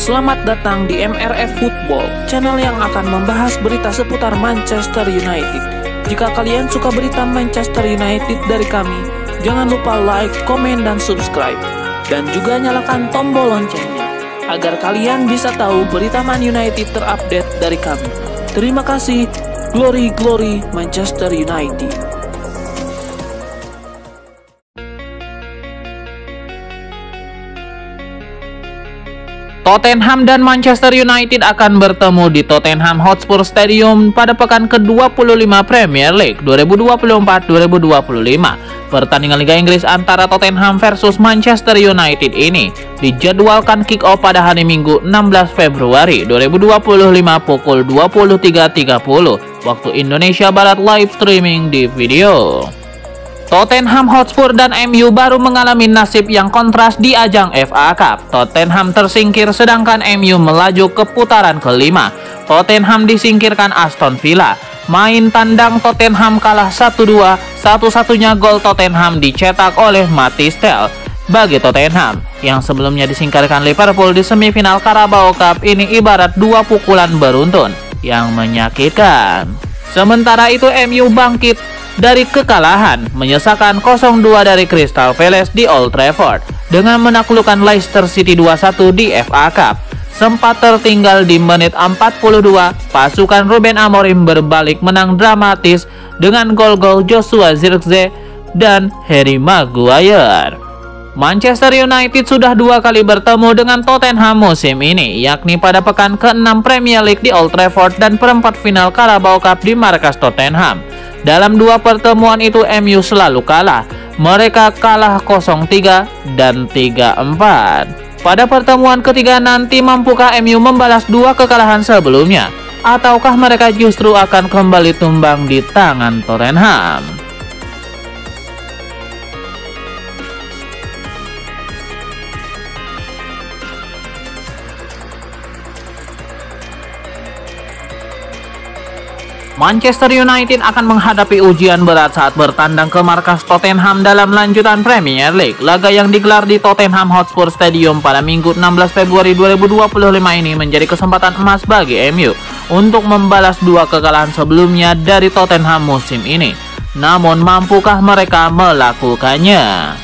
Selamat datang di MRF Football, channel yang akan membahas berita seputar Manchester United. Jika kalian suka berita Manchester United dari kami, jangan lupa like, komen, dan subscribe. Dan juga nyalakan tombol loncengnya, agar kalian bisa tahu berita Man United terupdate dari kami. Terima kasih, Glory Glory Manchester United. Tottenham dan Manchester United akan bertemu di Tottenham Hotspur Stadium pada pekan ke-25 Premier League 2024-2025. Pertandingan Liga Inggris antara Tottenham versus Manchester United ini dijadwalkan kick-off pada hari Minggu 16 Februari 2025 pukul 23.30 waktu Indonesia Barat, live streaming di video. Tottenham Hotspur dan MU baru mengalami nasib yang kontras di ajang FA Cup. Tottenham tersingkir sedangkan MU melaju ke putaran kelima. Tottenham disingkirkan Aston Villa. Main tandang Tottenham kalah 1-2. Satu-satunya gol Tottenham dicetak oleh Mathys Tel. Bagi Tottenham yang sebelumnya disingkirkan Liverpool di semifinal Carabao Cup, ini ibarat dua pukulan beruntun yang menyakitkan. Sementara itu MU bangkit dari kekalahan, menyisakan 0-2 dari Crystal Palace di Old Trafford dengan menaklukkan Leicester City 2-1 di FA Cup. Sempat tertinggal di menit 42, pasukan Ruben Amorim berbalik menang dramatis dengan gol-gol Joshua Zirkzee dan Harry Maguire. Manchester United sudah dua kali bertemu dengan Tottenham musim ini, yakni pada pekan ke-6 Premier League di Old Trafford dan perempat final Carabao Cup di markas Tottenham. Dalam dua pertemuan itu MU selalu kalah. Mereka kalah 0-3 dan 3-4. Pada pertemuan ketiga nanti, mampukah MU membalas dua kekalahan sebelumnya? Ataukah mereka justru akan kembali tumbang di tangan Tottenham? Manchester United akan menghadapi ujian berat saat bertandang ke markas Tottenham dalam lanjutan Premier League. Laga yang digelar di Tottenham Hotspur Stadium pada Minggu 16 Februari 2025 ini menjadi kesempatan emas bagi MU untuk membalas dua kekalahan sebelumnya dari Tottenham musim ini. Namun, mampukah mereka melakukannya?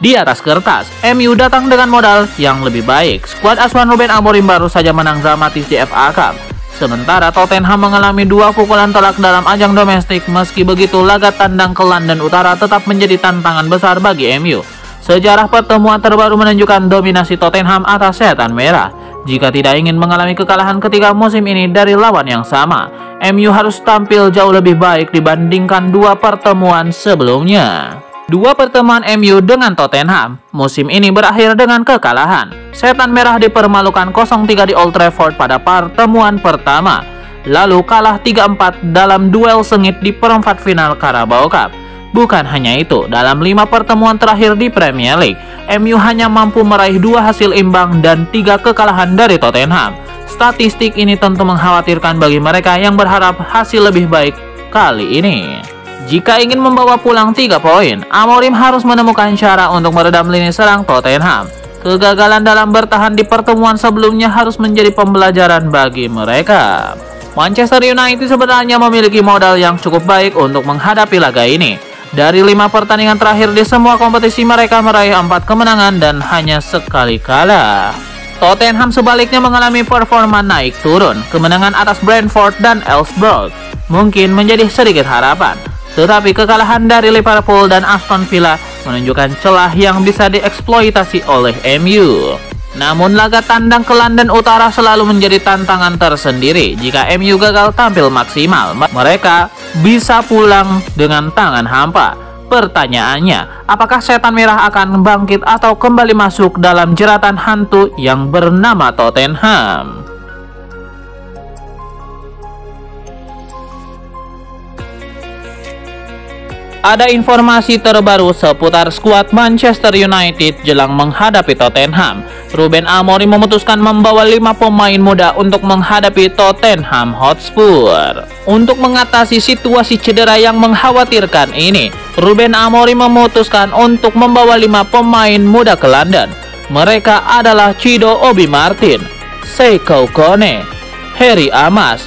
Di atas kertas, MU datang dengan modal yang lebih baik. Skuad asuhan Ruben Amorim baru saja menang dramatis di FA Cup. Sementara Tottenham mengalami dua pukulan telak dalam ajang domestik. Meski begitu, laga tandang ke London Utara tetap menjadi tantangan besar bagi MU. Sejarah pertemuan terbaru menunjukkan dominasi Tottenham atas Setan Merah. Jika tidak ingin mengalami kekalahan ketiga musim ini dari lawan yang sama, MU harus tampil jauh lebih baik dibandingkan dua pertemuan sebelumnya. Dua pertemuan MU dengan Tottenham musim ini berakhir dengan kekalahan. Setan Merah dipermalukan 0-3 di Old Trafford pada pertemuan pertama, lalu kalah 3-4 dalam duel sengit di perempat final Carabao Cup. Bukan hanya itu, dalam 5 pertemuan terakhir di Premier League, MU hanya mampu meraih 2 hasil imbang dan 3 kekalahan dari Tottenham. Statistik ini tentu mengkhawatirkan bagi mereka yang berharap hasil lebih baik kali ini. Jika ingin membawa pulang 3 poin, Amorim harus menemukan cara untuk meredam lini serang Tottenham. Kegagalan dalam bertahan di pertemuan sebelumnya harus menjadi pembelajaran bagi mereka. Manchester United sebenarnya memiliki modal yang cukup baik untuk menghadapi laga ini. Dari 5 pertandingan terakhir di semua kompetisi, mereka meraih 4 kemenangan dan hanya sekali kalah. Tottenham sebaliknya mengalami performa naik turun. Kemenangan atas Brentford dan Elfsborg mungkin menjadi sedikit harapan. Tetapi kekalahan dari Liverpool dan Aston Villa menunjukkan celah yang bisa dieksploitasi oleh MU. Namun laga tandang ke London Utara selalu menjadi tantangan tersendiri. Jika MU gagal tampil maksimal, mereka bisa pulang dengan tangan hampa. Pertanyaannya, apakah Setan Merah akan bangkit atau kembali masuk dalam jeratan hantu yang bernama Tottenham? Ada informasi terbaru seputar skuad Manchester United jelang menghadapi Tottenham. Ruben Amorim memutuskan membawa 5 pemain muda untuk menghadapi Tottenham Hotspur. Untuk mengatasi situasi cedera yang mengkhawatirkan ini, Ruben Amorim memutuskan untuk membawa 5 pemain muda ke London. Mereka adalah Chido Obi Martin, Sekou Kone, Harry Amas,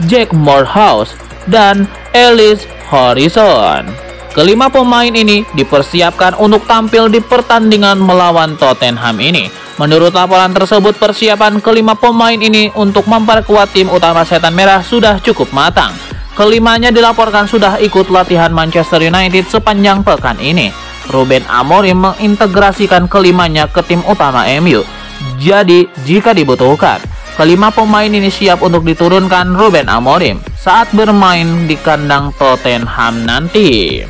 Jack Morehouse, dan Ellis Horizon. Kelima pemain ini dipersiapkan untuk tampil di pertandingan melawan Tottenham ini. Menurut laporan tersebut, persiapan kelima pemain ini untuk memperkuat tim utama Setan Merah sudah cukup matang. Kelimanya dilaporkan sudah ikut latihan Manchester United sepanjang pekan ini. Ruben Amorim mengintegrasikan kelimanya ke tim utama MU. Jadi, jika dibutuhkan, kelima pemain ini siap untuk diturunkan Ruben Amorim saat bermain di kandang Tottenham nanti.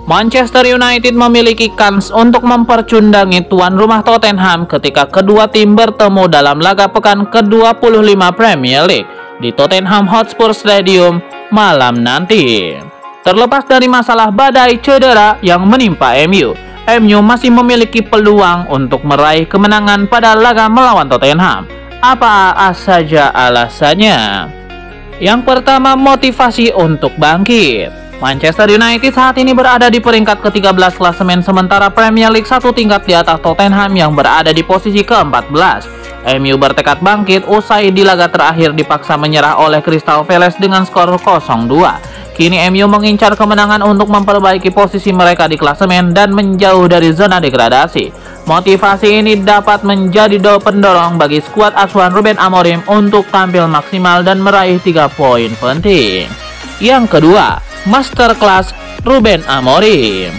Manchester United memiliki kans untuk mempercundangi tuan rumah Tottenham ketika kedua tim bertemu dalam laga pekan ke-25 Premier League di Tottenham Hotspur Stadium malam nanti. Terlepas dari masalah badai cedera yang menimpa MU masih memiliki peluang untuk meraih kemenangan pada laga melawan Tottenham. Apa saja alasannya? Yang pertama, motivasi untuk bangkit. Manchester United saat ini berada di peringkat ke-13 klasemen sementara Premier League, satu tingkat di atas Tottenham yang berada di posisi ke-14. MU bertekad bangkit usai di laga terakhir dipaksa menyerah oleh Crystal Palace dengan skor 0-2. Kini MU mengincar kemenangan untuk memperbaiki posisi mereka di klasemen dan menjauh dari zona degradasi. Motivasi ini dapat menjadi pendorong bagi skuad asuhan Ruben Amorim untuk tampil maksimal dan meraih 3 poin penting. Yang kedua, masterclass Ruben Amorim.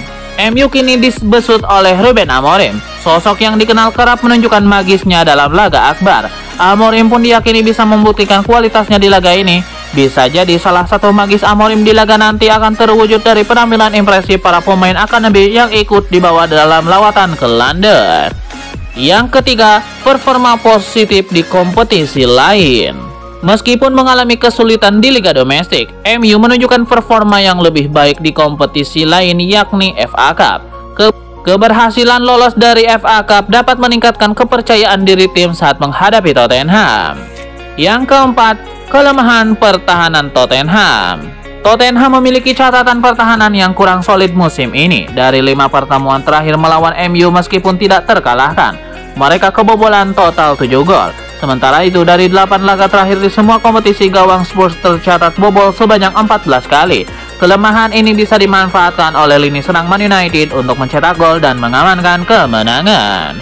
MU kini dibesut oleh Ruben Amorim, sosok yang dikenal kerap menunjukkan magisnya dalam laga akbar. Amorim pun diyakini bisa membuktikan kualitasnya di laga ini. Bisa jadi salah satu magis Amorim di laga nanti akan terwujud dari penampilan impresif para pemain akademi yang ikut dibawa dalam lawatan ke London. Yang ketiga, performa positif di kompetisi lain. Meskipun mengalami kesulitan di liga domestik, MU menunjukkan performa yang lebih baik di kompetisi lain yakni FA Cup. Keberhasilan lolos dari FA Cup dapat meningkatkan kepercayaan diri tim saat menghadapi Tottenham. Yang keempat, kelemahan pertahanan Tottenham. Tottenham memiliki catatan pertahanan yang kurang solid musim ini. Dari 5 pertemuan terakhir melawan MU meskipun tidak terkalahkan, mereka kebobolan total 7 gol. Sementara itu, dari 8 laga terakhir di semua kompetisi, gawang Spurs tercatat bobol sebanyak 14 kali. Kelemahan ini bisa dimanfaatkan oleh lini serang Man United untuk mencetak gol dan mengamankan kemenangan.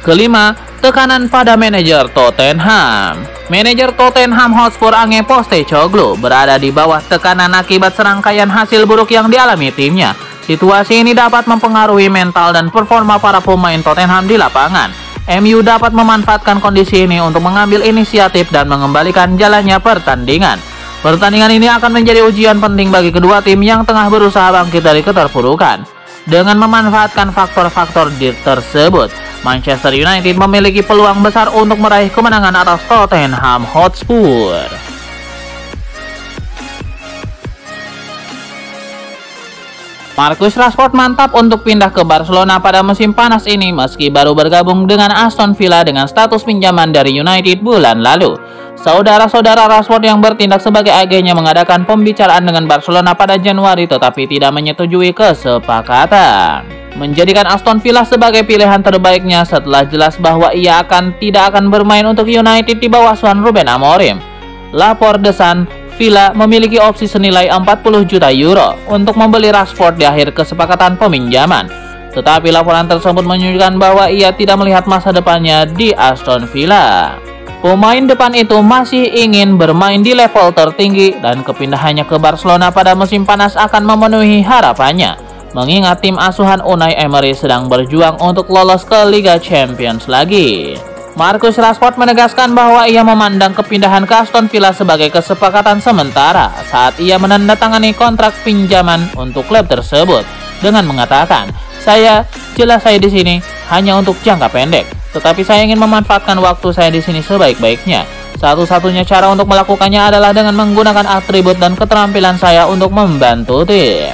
Kelima, tekanan pada manajer Tottenham. Manajer Tottenham Hotspur Ange Postecoglou berada di bawah tekanan akibat serangkaian hasil buruk yang dialami timnya. Situasi ini dapat mempengaruhi mental dan performa para pemain Tottenham di lapangan. MU dapat memanfaatkan kondisi ini untuk mengambil inisiatif dan mengembalikan jalannya pertandingan. Pertandingan ini akan menjadi ujian penting bagi kedua tim yang tengah berusaha bangkit dari keterpurukan. Dengan memanfaatkan faktor-faktor tersebut, Manchester United memiliki peluang besar untuk meraih kemenangan atas Tottenham Hotspur. Marcus Rashford mantap untuk pindah ke Barcelona pada musim panas ini meski baru bergabung dengan Aston Villa dengan status pinjaman dari United bulan lalu. Saudara-saudara Rashford yang bertindak sebagai agennya mengadakan pembicaraan dengan Barcelona pada Januari tetapi tidak menyetujui kesepakatan, menjadikan Aston Villa sebagai pilihan terbaiknya setelah jelas bahwa ia tidak akan bermain untuk United di bawah asuhan Ruben Amorim. Lapor The Sun, Villa memiliki opsi senilai 40 juta euro untuk membeli Rashford di akhir kesepakatan peminjaman. Tetapi laporan tersebut menunjukkan bahwa ia tidak melihat masa depannya di Aston Villa. Pemain depan itu masih ingin bermain di level tertinggi dan kepindahannya ke Barcelona pada musim panas akan memenuhi harapannya, mengingat tim asuhan Unai Emery sedang berjuang untuk lolos ke Liga Champions lagi. Marcus Rashford menegaskan bahwa ia memandang kepindahan ke Aston Villa sebagai kesepakatan sementara saat ia menandatangani kontrak pinjaman untuk klub tersebut dengan mengatakan, saya di sini hanya untuk jangka pendek, tetapi saya ingin memanfaatkan waktu saya di sini sebaik-baiknya. Satu-satunya cara untuk melakukannya adalah dengan menggunakan atribut dan keterampilan saya untuk membantu tim.